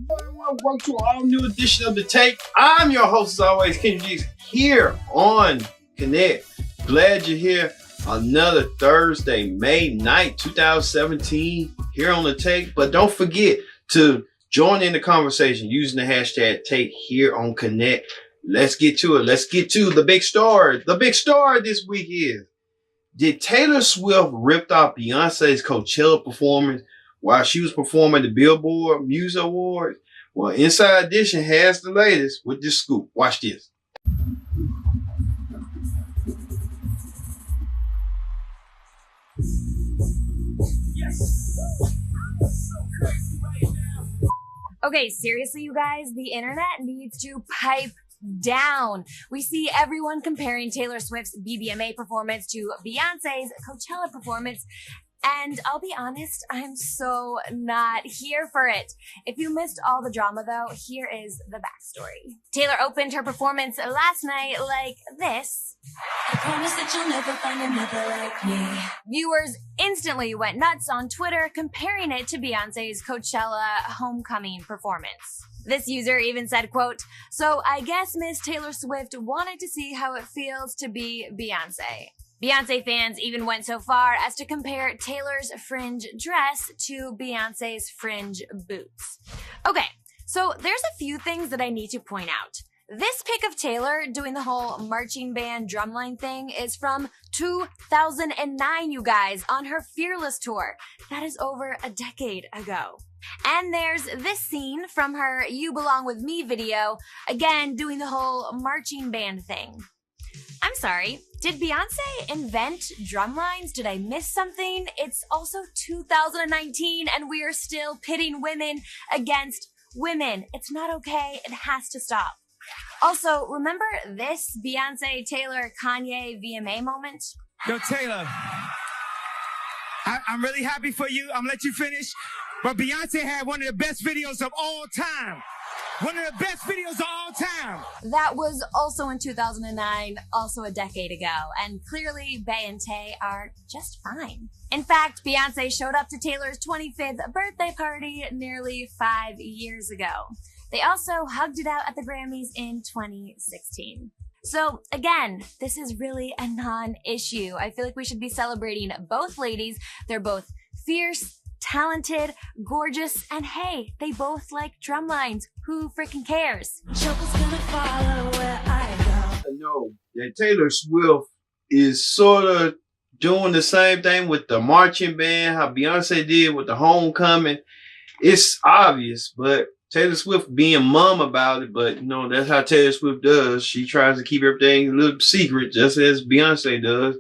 Welcome to an all new edition of The Take. I'm your host, as always, Kendrick, here on Connect. Glad you're here. Another Thursday, May 9th, 2017, here on The Take. But don't forget to join in the conversation using the hashtag Take here on Connect. Let's get to it. Let's get to the big story. The big story this week is, did Taylor Swift rip off Beyonce's Coachella performance while she was performing the Billboard Music Awards? Well, Inside Edition has the latest with this scoop. Watch this. Okay, seriously, you guys, the internet needs to pipe down. We see everyone comparing Taylor Swift's BBMA performance to Beyonce's Coachella performance. And I'll be honest, I'm so not here for it. If you missed all the drama though, here is the backstory. Taylor opened her performance last night like this. I promise that you'll never find another like me. Viewers instantly went nuts on Twitter comparing it to Beyonce's Coachella homecoming performance. This user even said, quote, "So I guess Miss Taylor Swift wanted to see how it feels to be Beyonce." Beyonce fans even went so far as to compare Taylor's fringe dress to Beyonce's fringe boots. Okay, so there's a few things that I need to point out. This pic of Taylor doing the whole marching band drumline thing is from 2009, you guys, on her Fearless tour. That is over a decade ago. And there's this scene from her You Belong With Me video, again doing the whole marching band thing. I'm sorry, did Beyonce invent drumlines? Did I miss something? It's also 2019 and we are still pitting women against women. It's not okay, it has to stop. Also, remember this Beyonce, Taylor, Kanye, VMA moment? Yo, Taylor, I'm really happy for you. I'm gonna let you finish. But Beyonce had one of the best videos of all time. One of the best videos of all time. That was also in 2009, also a decade ago. And clearly, Bey and Tay are just fine. In fact, Beyonce showed up to Taylor's 25th birthday party nearly 5 years ago. They also hugged it out at the Grammys in 2016. So again, this is really a non-issue. I feel like we should be celebrating both ladies. They're both fierce, talented, gorgeous, and hey, they both like drumlines. Who freaking cares? Trouble's gonna follow where I go. I know that Taylor Swift is sort of doing the same thing with the marching band, how Beyonce did with the homecoming. It's obvious, but Taylor Swift being mum about it, but you know, that's how Taylor Swift does. She tries to keep everything a little secret, just as Beyonce does.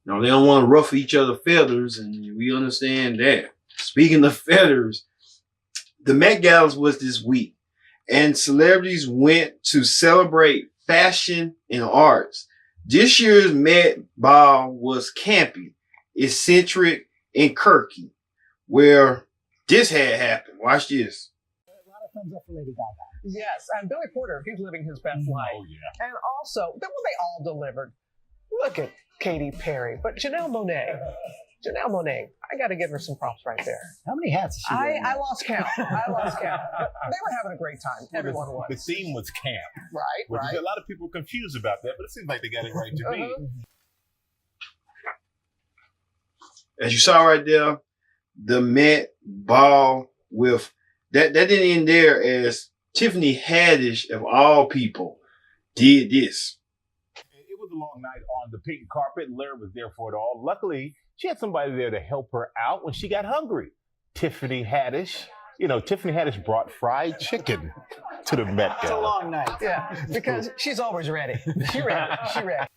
You know, they don't want to ruffle each other's feathers, and we understand that. Speaking of feathers, the Met Gala was this week, and celebrities went to celebrate fashion and arts. This year's Met Ball was campy, eccentric, and quirky, where this had happened. Watch this. A lot of thumbs up for Lady Gaga. Yes, and Billy Porter, he's living his best life. Oh, yeah. And also, they all delivered. Look at Katy Perry, but Janelle Monáe, I got to give her some props right there. How many hats is she wearing? I lost count. But they were having a great time. Everyone was. The theme was camp. Right. A lot of people were confused about that, but it seems like they got it right to me. As you saw right there, the Met Ball with that didn't end there, as Tiffany Haddish of all people did this. It was a long night on the pink carpet, and Larry was there for it all. Luckily, she had somebody there to help her out when she got hungry. Tiffany Haddish. You know, Tiffany Haddish brought fried chicken to the Met Gala. It's a long night. Yeah, because she's always ready. She ready.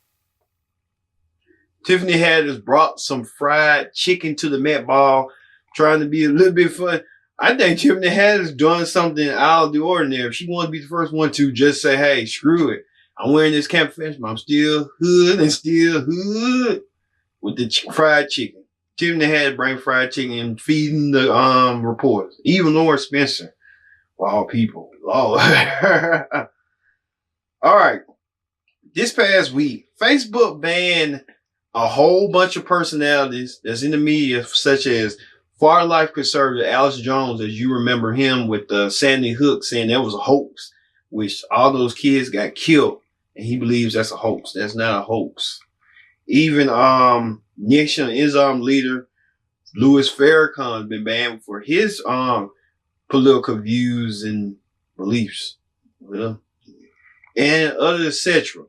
Tiffany Haddish brought some fried chicken to the Met Ball, trying to be a little bit fun. I think Tiffany Haddish doing something out of the ordinary. If she wanted to be the first one to just say, hey, screw it. I'm wearing this camp fashion, but I'm still hood with the fried chicken. Tiffany had to bring fried chicken and feeding the reporters. Even Laura Spencer. For all people. Lord. All right. This past week, Facebook banned a whole bunch of personalities that's in the media, such as far life conservative Alex Jones, as you remember him with Sandy Hook, saying that was a hoax, which all those kids got killed, and he believes that's a hoax. That's not a hoax. Even Nation Islam leader Louis Farrakhan has been banned for his political views and beliefs. Well, and other etc.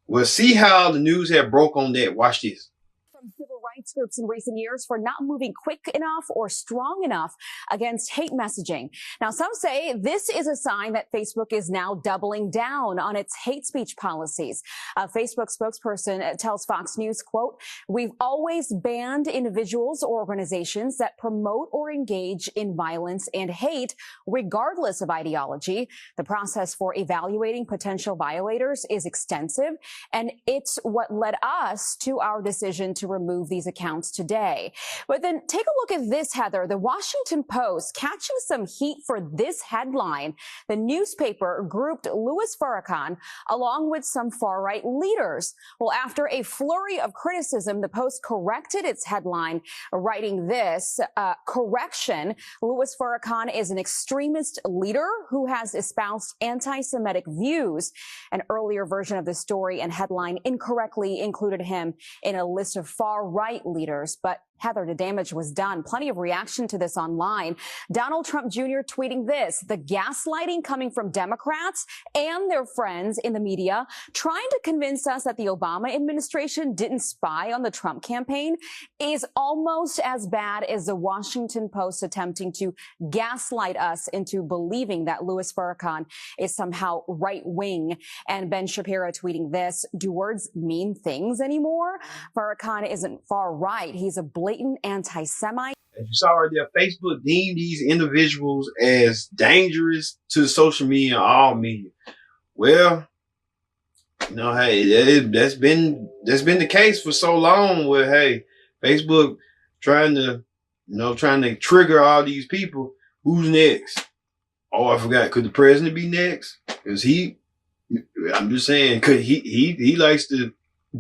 We'll see how the news have broke on that. Watch this. From civil rights groups in recent years for not moving quick enough or strong enough against hate messaging. Now, some say this is a sign that Facebook is now doubling down on its hate speech policies. A Facebook spokesperson tells Fox News, quote, "We've always banned individuals or organizations that promote or engage in violence and hate, regardless of ideology. The process for evaluating potential violators is extensive, and it's what led us to our decision to remove these accounts today." But then take a look at this, Heather. The Washington Post catching some heat for this headline. The newspaper grouped Louis Farrakhan along with some far-right leaders. Well, after a flurry of criticism, the Post corrected its headline, writing this, correction, Louis Farrakhan is an extremist leader who has espoused anti-Semitic views. An earlier version of the story and headline incorrectly included him in a list of far-right leaders. But Heather, the damage was done. Plenty of reaction to this online. Donald Trump Jr. tweeting this, the gaslighting coming from Democrats and their friends in the media trying to convince us that the Obama administration didn't spy on the Trump campaign is almost as bad as the Washington Post attempting to gaslight us into believing that Louis Farrakhan is somehow right-wing. And Ben Shapiro tweeting this, do words mean things anymore? Farrakhan isn't far-right. He's a blatant anti-Semite. As you saw right there, Facebook deemed these individuals as dangerous to social media and all media. Well, you know, hey, that's been the case for so long. Where hey, Facebook trying to trigger all these people. Who's next? Oh, I forgot. Could the president be next? Because I'm just saying, could he likes to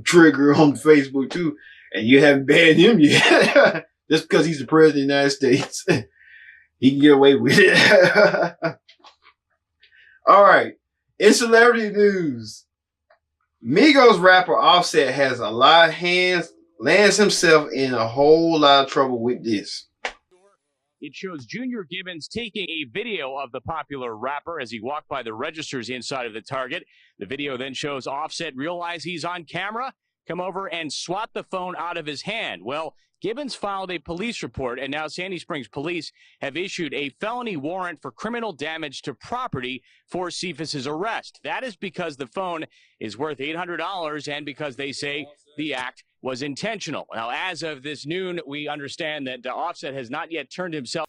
trigger on Facebook too. And you haven't banned him yet. Just because he's the president of the United States. He can get away with it. All right. In celebrity news, Migos rapper Offset has a lot of hands, lands himself in a whole lot of trouble with this. It shows Junior Gibbons taking a video of the popular rapper as he walked by the registers inside of the Target. The video then shows Offset realize he's on camera, come over and swat the phone out of his hand. Well, Gibbons filed a police report, and now Sandy Springs police have issued a felony warrant for criminal damage to property for Cephas's arrest. That is because the phone is worth $800 and because they say the act was intentional. Now, as of this noon, we understand that Offset has not yet turned himself.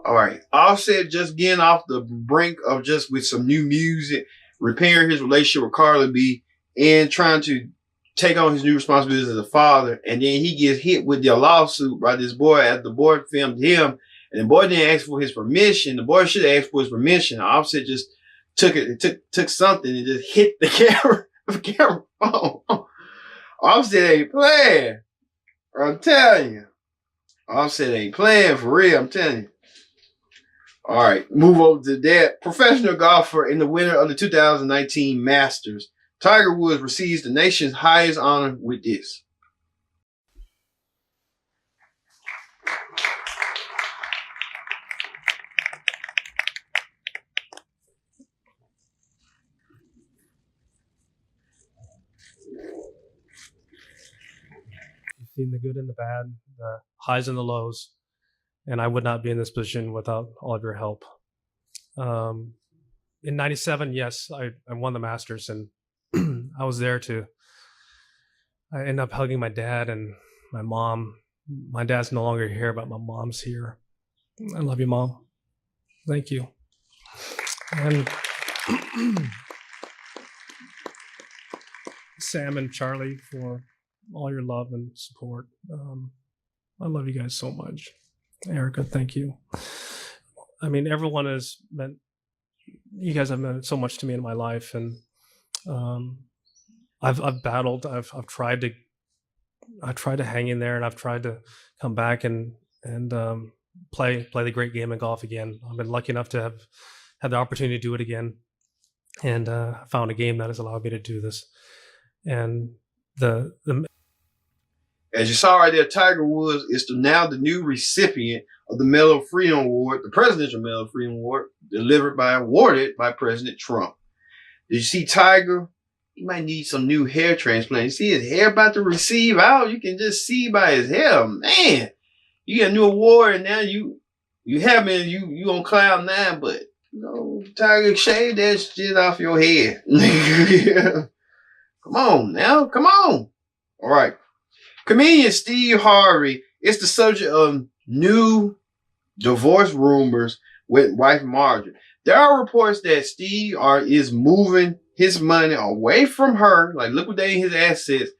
All right. Offset just getting off the brink of just with some new music, repairing his relationship with Carly B, and trying to take on his new responsibilities as a father. And then he gets hit with the lawsuit by this boy after the boy filmed him. And the boy didn't ask for his permission. The boy should have asked for his permission. Offset just took something and just hit the camera phone. Offset ain't playing. I'm telling you. Offset ain't playing for real. I'm telling you. All right. Move over to that. Professional golfer and the winner of the 2019 Masters, Tiger Woods, receives the nation's highest honor with this. You've seen the good and the bad, the highs and the lows, and I would not be in this position without all of your help. In '97, yes, I won the Masters, and I was there I ended up hugging my dad and my mom. My dad's no longer here, but my mom's here. I love you, Mom. Thank you. And Sam and Charlie for all your love and support. I love you guys so much. Erica, thank you. I mean, everyone has meant, you guys have meant so much to me in my life, and I've battled. I've tried to tried to hang in there, and I've tried to come back and play the great game of golf again. I've been lucky enough to have had the opportunity to do it again, and found a game that has allowed me to do this. And as you saw right there, Tiger Woods is now the new recipient of the Medal of Freedom Award, the Presidential Medal of Freedom Award, awarded by President Trump. Did you see Tiger? He might need some new hair transplant. You see his hair about to receive out? You can just see by his hair. Man, you get a new award, and now you on cloud nine, but Tiger, shave that shit off your head. Come on now. Come on. All right. Comedian Steve Harvey is the subject of new divorce rumors with wife Marjorie. There are reports that Steve is moving his money away from her, like liquidating his assets,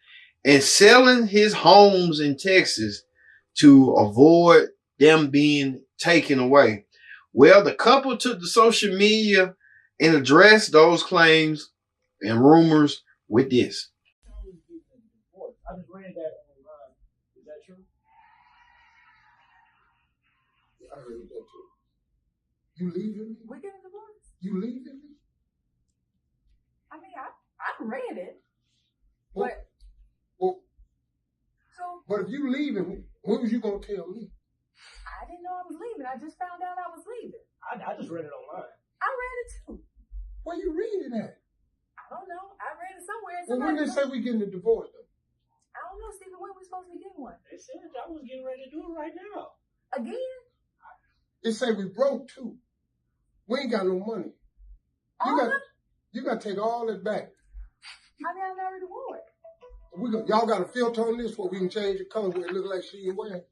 and selling his homes in Texas to avoid them being taken away. Well, the couple took to social media and addressed those claims and rumors with this. I just read that online. Is that true? I heard that too. You leaving me? We're getting divorced. You leaving me? I mean, I read it. Well, So but if you leaving, when was you gonna tell me? I didn't know I was leaving. I just found out I was leaving. I just read it online. I read it too. Where you reading at? I don't know. I read it somewhere. Well, when they say we getting a divorce, though? I don't know, Stephen. When we supposed to be getting one? They said I was getting ready to do it right now. Again? They say we broke too. We ain't got no money. You got to take all that back. I mean, I never wore it. Y'all got a filter on this where we can change the color where it look like she ain't wearing.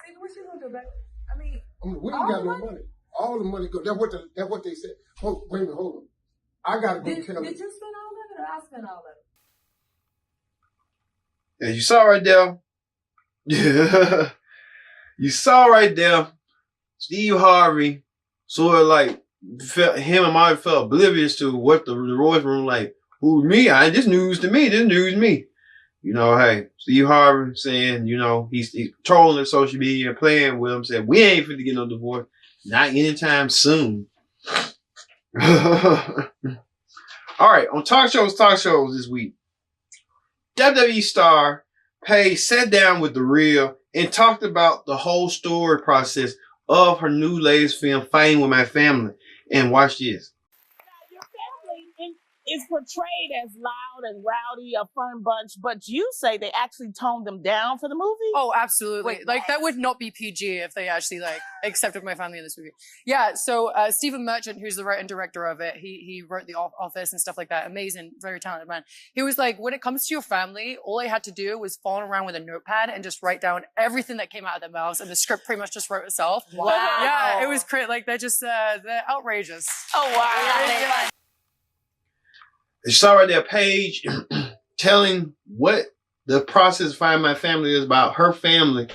Stephen, what you gonna do, baby? I mean, we ain't got no money. All the money go. That's what they said. Wait a minute, hold on. I gotta go tell them. Did you spend all of it, or I spent all of it? As you saw right there, you saw right there, Steve Harvey sort of like him and Marjorie felt oblivious to what the divorce room like. Who me? This news to me. This news me. Hey, Steve Harvey saying, he's trolling social media, playing with him, said we ain't finna get no divorce, not anytime soon. All right, on talk shows this week, WWE star Paige sat down with The Real and talked about the whole story process of her new latest film, Fighting With My Family. And watch this. Now, your family is portrayed as loud and rowdy, a fun bunch, but you say they actually toned them down for the movie? Oh, absolutely. Wait, like, that would not be PG if they actually, accepted my family in this movie. Yeah, so Stephen Merchant, who's the writer and director of it, he wrote The Office and stuff like that. Amazing, very talented man. He was like, when it comes to your family, all I had to do was follow around with a notepad and just write down everything that came out of their mouths, and the script pretty much just wrote itself. Wow. Yeah, it was great. Like, they're just, they're outrageous. Oh, wow. You saw right there, Paige telling what the process of Finding My Family is about her family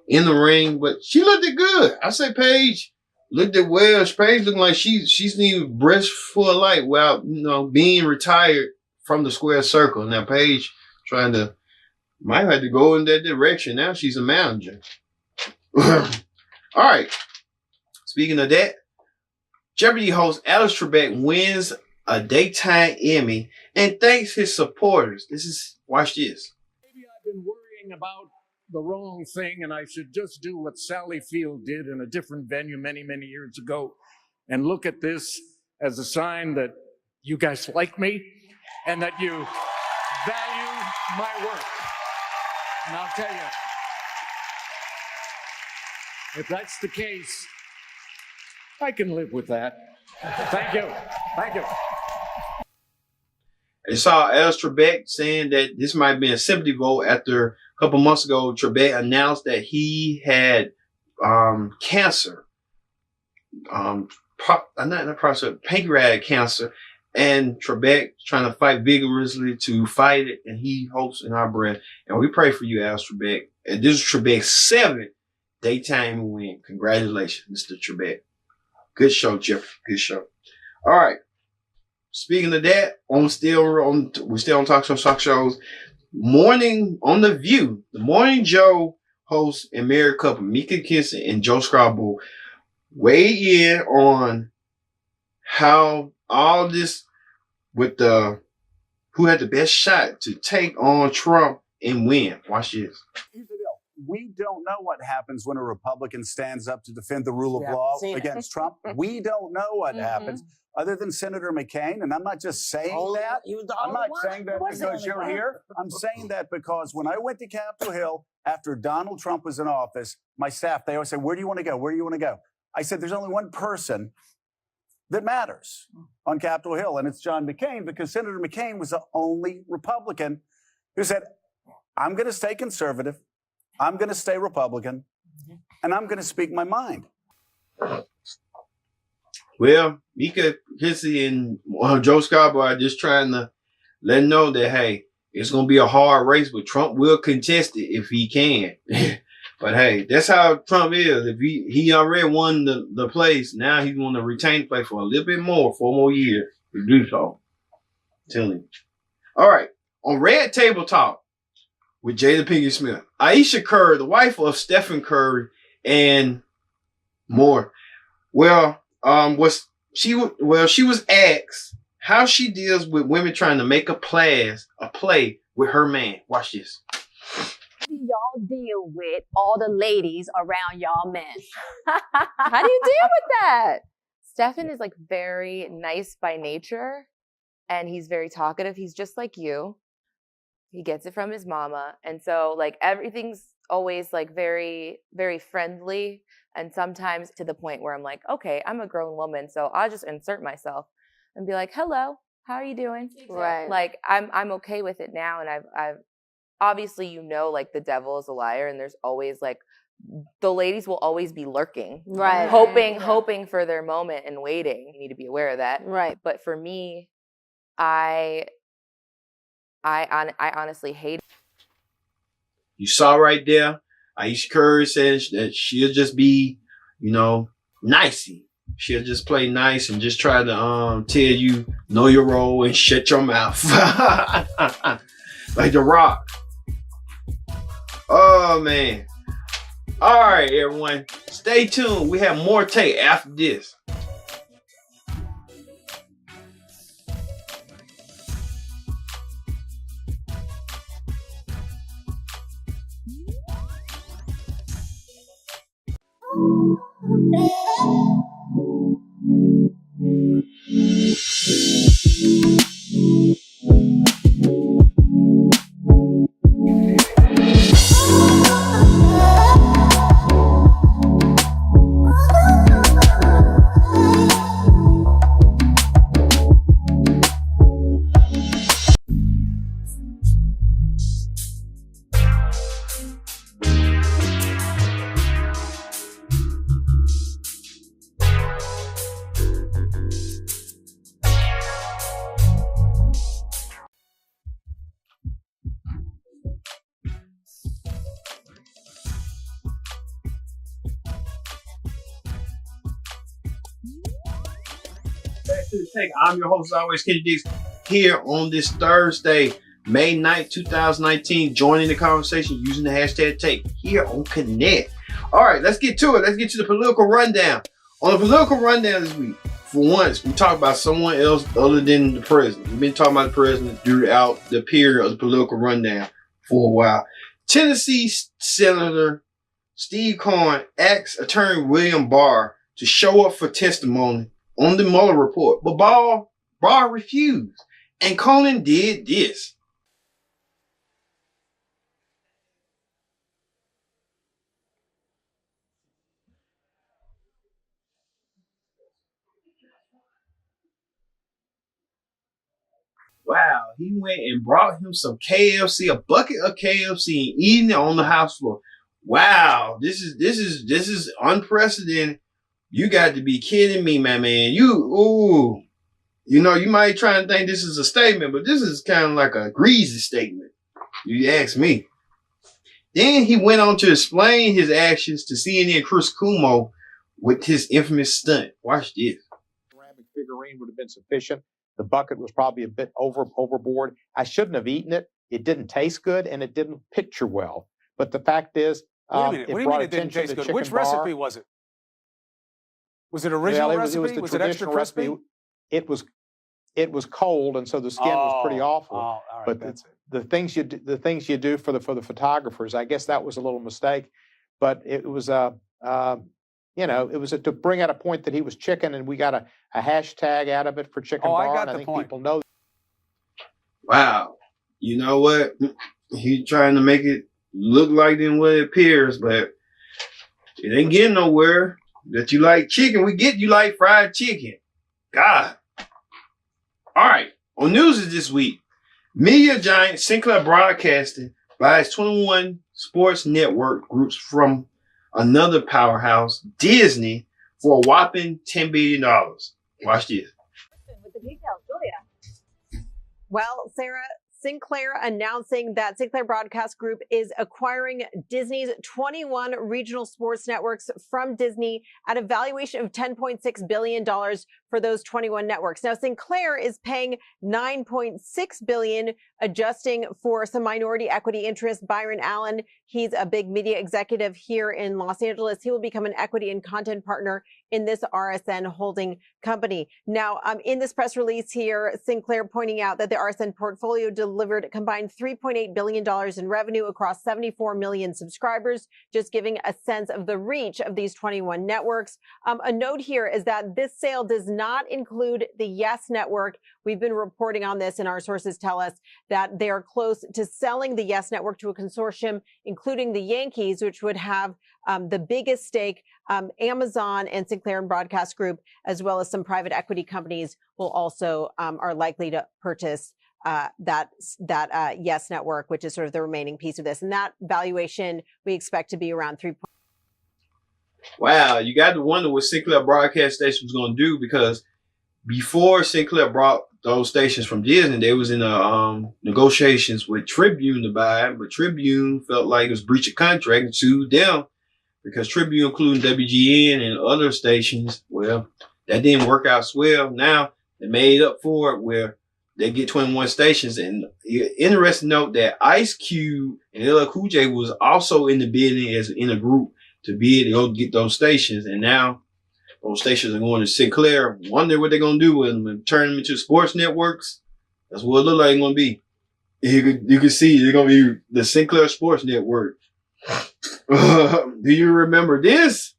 in the ring, but she looked it good. I say Paige looked it well. Paige looking like she's need breast full of light while being retired from the square circle. Now Paige might have to go in that direction. Now she's a manager. All right. Speaking of that, Jeopardy host Alex Trebek wins a daytime Emmy and thanks his supporters. Watch this. Maybe I've been worrying about the wrong thing and I should just do what Sally Field did in a different venue many, many years ago and look at this as a sign that you guys like me and that you value my work. And I'll tell you, if that's the case, I can live with that. Thank you. Thank you. I saw Alex Trebek saying that this might have been a sympathy vote after a couple months ago, Trebek announced that he had cancer. Pancreatic cancer. And Trebek trying to fight vigorously to fight it. And he hopes in our breath. And we pray for you, Alex Trebek. And this is Trebek's 7th daytime win. Congratulations, Mr. Trebek. Good show, Jeff. Good show. All right. Speaking of that, we're still on talk shows. morning on The View, the Morning Joe host and married couple, Mika Kinson and Joe Scarborough, weighed in on how all this with the who had the best shot to take on Trump and win. Watch this. Here's the deal. We don't know what happens when a Republican stands up to defend the rule of law against Trump. We don't know what happens other than Senator McCain. And I'm not just saying that. I'm not saying that because you're here. I'm saying that because when I went to Capitol Hill after Donald Trump was in office, my staff, they always say, where do you want to go? Where do you want to go? I said, there's only one person that matters on Capitol Hill, and it's John McCain, because Senator McCain was the only Republican who said, I'm going to stay conservative, I'm going to stay Republican, and I'm going to speak my mind. Well, Mika Kinson and Joe Scarborough are just trying to let him know that, hey, it's going to be a hard race, but Trump will contest it if he can. But hey, that's how Trump is. If he already won the place, now he's going to retain the place for a little bit more, 4 more years to do so. I'm telling you. All right. On Red Table Talk with Jada Pinkett Smith, Aisha Curry, the wife of Stephen Curry, and more. Well, she was asked how she deals with women trying to make a play with her man. Watch this. Y'all deal with all the ladies around y'all men? How do you deal with that? Stefan is like very nice by nature and he's very talkative. He's just like you. He gets it from his mama. And so like everything's always like very, very friendly. And sometimes to the point where I'm like, okay, I'm a grown woman, so I'll just insert myself and be like, hello, how are you doing? Right. Like I'm okay with it now. And I've obviously, you know, like the devil is a liar, and there's always like the ladies will always be lurking, right? Hoping for their moment and waiting. You need to be aware of that, right? But for me, I honestly hate it. You saw right there, Aisha Curry says that she'll just be, you know, nicey. She'll just play nice and just try to tell you know your role and shut your mouth, like The Rock. Oh, man. All right, everyone. Stay tuned. We have more tape after this. Back to the take. I'm your host, as always, Kenny Diggs, here on this Thursday, May 9th, 2019, joining the conversation using the hashtag take here on Connect. All right, let's get to it. Let's get to the political rundown. On the political rundown this week, for once, we talk about someone else other than the president. We've been talking about the president throughout the period of the political rundown for a while. Tennessee Senator Steve Cohen asked Attorney William Barr to show up for testimony on the Mueller report, but Barr refused, and Cohen did this. Wow, he went and brought him some KFC, a bucket of KFC, and eating it on the House floor. Wow, this is unprecedented. You got to be kidding me, my man. You know, you might try and think this is a statement, but this is kind of like a greasy statement. You ask me. Then he went on to explain his actions to CNN Chris Cuomo with his infamous stunt. Watch this. Ceramic figurine would have been sufficient. The bucket was probably a bit overboard. I shouldn't have eaten it. it didn't taste good and it didn't picture well. But the fact is, Wait a minute. What do you mean it didn't taste good? Which recipe was it? Was it original recipe? Was it extra crispy? It was cold, and so the skin was pretty awful. All right, but that's it. the things you do for the photographers, I guess that was a little mistake. But it was it was to bring out a point that he was chicken, and we got a hashtag out of it for Chicken Bar. I got and I the think point. people know. Wow. You know what? He's trying to make it look like than what it appears, but it ain't getting nowhere. That you like chicken, we get you like fried chicken. God. All right. On news this week, media giant Sinclair Broadcasting buys 21 sports network groups from another powerhouse, Disney, for a whopping $10 billion. Watch this. With the details, Julia. Well, Sarah, Sinclair announcing that Sinclair Broadcast Group is acquiring Disney's 21 regional sports networks from Disney at a valuation of $10.6 billion for those 21 networks. Now, Sinclair is paying $9.6 billion, adjusting for some minority equity interest. Byron Allen, he's a big media executive here in Los Angeles. He will become an equity and content partner in this RSN holding company. Now, in this press release here, Sinclair pointing out that the RSN portfolio delivered a combined $3.8 billion in revenue across 74 million subscribers, just giving a sense of the reach of these 21 networks. A note here is that this sale does not include the Yes Network. We've been reporting on this, and our sources tell us that they are close to selling the Yes Network to a consortium, including the Yankees, which would have the biggest stake. Amazon and Sinclair and Broadcast Group, as well as some private equity companies, will also are likely to purchase that Yes Network, which is sort of the remaining piece of this. And that valuation we expect to be around 3. Wow, you got to wonder what Sinclair Broadcast Station was going to do, because before Sinclair brought those stations from Disney, they was in negotiations with Tribune to buy, but Tribune felt like it was breach of contract and sued them. Because Tribune, including WGN and other stations, well, that didn't work out well. Now they made up for it where they get 21 stations. And interesting note that Ice Cube and LL Cool J was also in the bidding as in a group to bid to go get those stations. And now those stations are going to Sinclair. Wonder what they're going to do with them and turn them into sports networks. That's what it look like it's going to be. You can see they're going to be the Sinclair Sports Network. Do you remember this?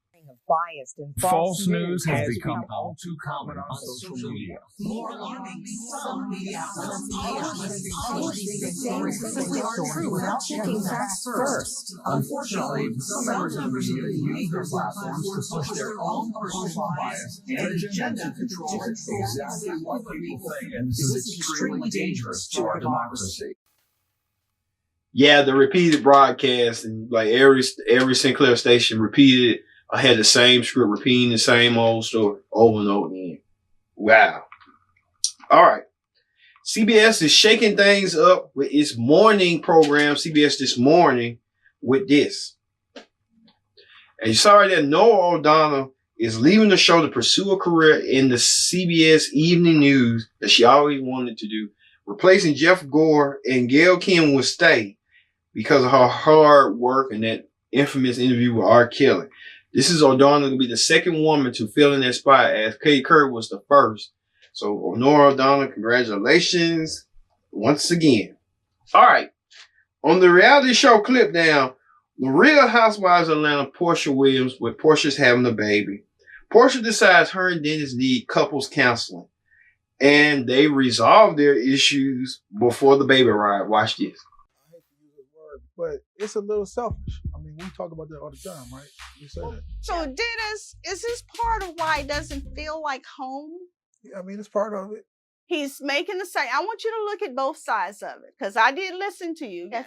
Biased and false news has become all too common on social media. More alarming, some media outlets publish these stories as if they are true without checking facts first. Unfortunately, some members of the media use their platforms to push their own personal bias and agenda to control exactly what people think, and this is extremely dangerous to our democracy. Yeah, the repeated broadcast, and like every Sinclair station repeated. I had the same script, repeating the same old story over and over again. Wow. All right. CBS is shaking things up with its morning program, CBS This Morning, with this. And sorry that Noah O'Donnell is leaving the show to pursue a career in the CBS evening news that she always wanted to do. Replacing Jeff Gore, and Gail Kim will stay because of her hard work and that infamous interview with R. Kelly. This is O'Donnell going to be the second woman to fill in that spot, as Kate Kurt was the first. So, Nora O'Donnell, congratulations once again. All right. On the reality show clip down, the Real Housewives of Atlanta, Portia Williams, with Portia's having a baby. Portia decides her and Dennis need couples counseling, and they resolve their issues before the baby arrives. Watch this. But it's a little selfish. I mean, we talk about that all the time, right? We say that. So, Dennis, is this part of why it doesn't feel like home? Yeah, I mean, it's part of it. He's making the same. I want you to look at both sides of it, because I did listen to you. Yes.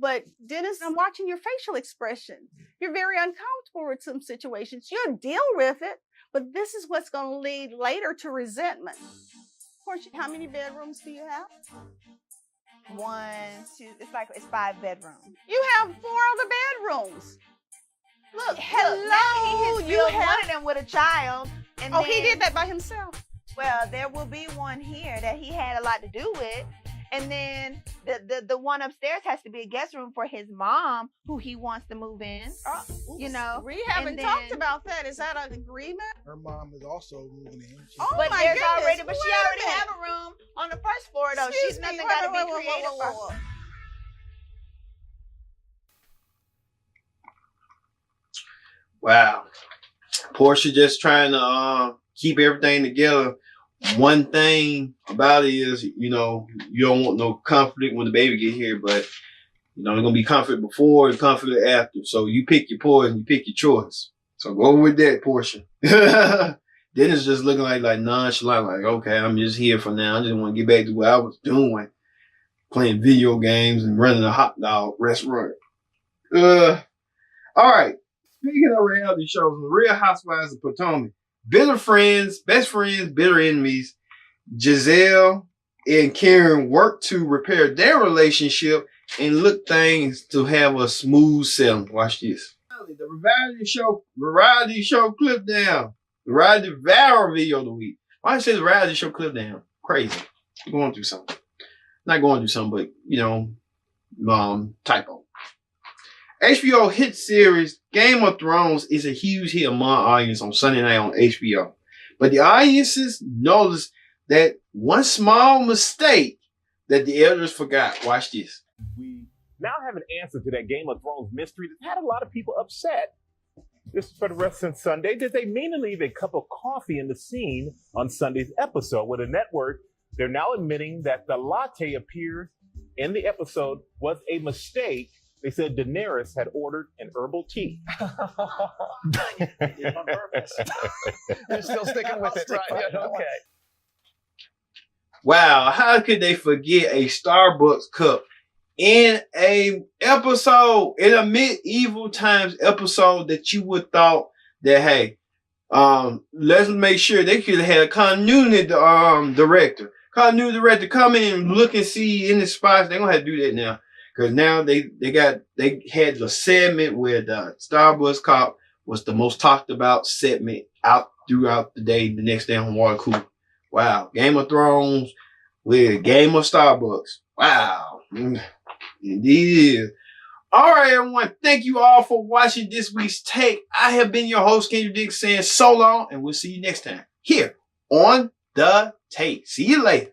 But, Dennis, I'm watching your facial expression. You're very uncomfortable with some situations. You'll deal with it, but this is what's going to lead later to resentment. Portia, how many bedrooms do you have? 1, 2, it's 5 bedrooms. You have 4 other bedrooms. Look, hello, you have one of them with a child. And he did that by himself. Well, there will be one here that he had a lot to do with. And then the one upstairs has to be a guest room for his mom, who he wants to move in. You know, We haven't talked about that. Is that an agreement? Her mom is also moving in. Oh but my there's goodness, already, but wait she a already minute. have a room on the first floor though. Excuse She's me, nothing wait, got to wait, be wait, creative. wait, wait, wait. Wow. Portia just trying to keep everything together. One thing about it is, you know, you don't want no conflict when the baby get here, but you know, there's gonna be conflict before and conflict after. So you pick your poison, you pick your choice. So go with that, Portia. Then it's just looking like nonchalant, like, okay, I'm just here for now. I just want to get back to what I was doing, playing video games and running a hot dog restaurant. All right. Speaking of reality shows, The Real Housewives of Potomac, bitter friends, best friends, bitter enemies, Giselle and Karen work to repair their relationship and look things to have a smooth sailing. Watch this. The variety show clip down. The reality viral video of the week. Why I say the reality show clip down? Crazy. Going through something. Not going through something, but you know, typo. HBO hit series Game of Thrones is a huge hit among audience on Sunday night on HBO. But the audiences noticed that one small mistake that the editors forgot. Watch this. We now have an answer to that Game of Thrones mystery that had a lot of people upset. This is for the rest of Sunday. Did they mean to leave a cup of coffee in the scene on Sunday's episode? With the network, they're now admitting that the latte appeared in the episode was a mistake. They said Daenerys had ordered an herbal tea. You're still sticking with it, right? Yeah, okay. Wow, how could they forget a Starbucks cup in a episode, in a medieval times episode that you would thought that, hey, let's make sure they could have had a continuity director. Continuity director come in and look and see in the spots. They're gonna have to do that now. Because now they had the segment where the Starbucks cop was the most talked about segment out throughout the day, the next day on Water Cooler. Wow. Game of Thrones with Game of Starbucks. Wow. Indeed. All right, everyone. Thank you all for watching this week's take. I have been your host, Kendrick Dick, saying so long, and we'll see you next time here on The Take. See you later.